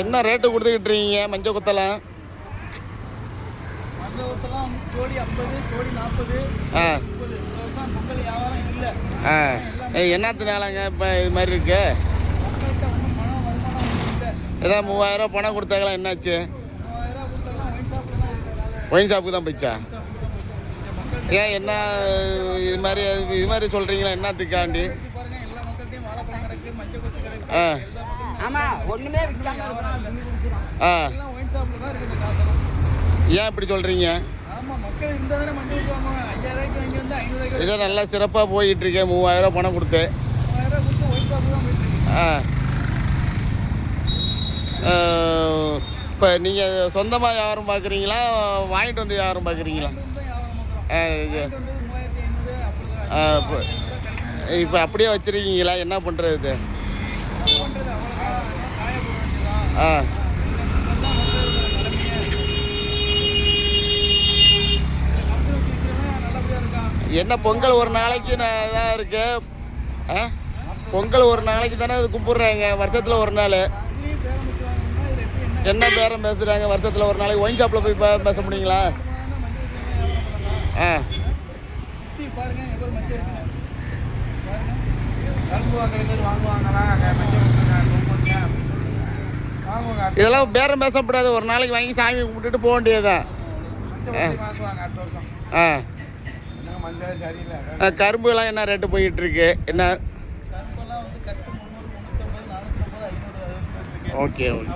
என்ன ரேட்டு கொடுத்துக்கிட்டு இருக்கீங்க மஞ்சள் குத்தலாம்? மஞ்சள் குத்தலாம் ஜோடி 50, ஜோடி 40. ஆ பொங்கல் வியாபாரம் இல்லை. என்னத்தினாலங்க இப்போ இது மாதிரி இருக்கு? மக்கள்கிட்ட ஒன்றும் பணம் வருமானம் இல்லை. ஏதாவது 3000 பணம் கொடுத்தாங்களா? என்னாச்சு? 3000 கொடுத்தாலும் ஒயின் ஷாப்பில் தான் இருக்குது. ஒயின் ஷாப்புக்கு தான் போயிடுச்சா? ஏன் என்ன இது மாதிரி சொல்கிறீங்களா? என்னத்துக்காண்டி? பாருங்க, எல்லா மக்கள்கிட்டையும் வாழைப்பழம் கிடக்கு, மஞ்சள் கொத்து கிடக்கு. ஆமாம், ஒன்றுமே வியாபாரம் இல்லை. ஆ எல்லாம் ஒயின் ஷாப்பில் தான் இருக்குது காசெல்லாம். ஏன் இப்படி சொல்கிறீங்க? ஆமாம், மக்கள் இருந்தால் தானே மஞ்சள் கொத்து வாங்குவாங்க. 5000 வாங்கி வந்து 500 இதை நல்லா சிறப்பாக போயிட்டுருக்கேன். 3000 பணம் கொடுத்து. 3000 கொடுத்து ஒயின் ஷாப்பு தான் போயிட்டு இருக்கு. இப்போ நீங்கள் சொந்தமாக வியாபாரம் பார்க்குறீங்களா? வாங்கிட்டு வந்து வியாபாரம் பார்க்குறீங்களா? இப்போ அப்படியே வச்சுருக்கீங்களா? என்ன பண்ணுறது? ஆ என்ன பொங்கல் ஒரு நாளைக்கு இதாக இருக்கு. பொங்கல் ஒரு நாளைக்கு தானே அது கும்பிட்றாங்க, வருஷத்தில் ஒரு நாள். என்ன பேரம் பேசுகிறாங்க? வருஷத்தில் ஒரு நாளைக்கு ஒயின் ஷாப்பில் போய் பேச முடியுங்களா? இதெல்லாம் பேரம் பேசப்படாது. ஒரு நாளைக்கு வாங்கி சாமி கும்பிட்டுட்டு போக வேண்டியதுதான். கரும்புலாம் என்ன ரேட்டு போயிட்டு இருக்கு? என்ன? Okay okay.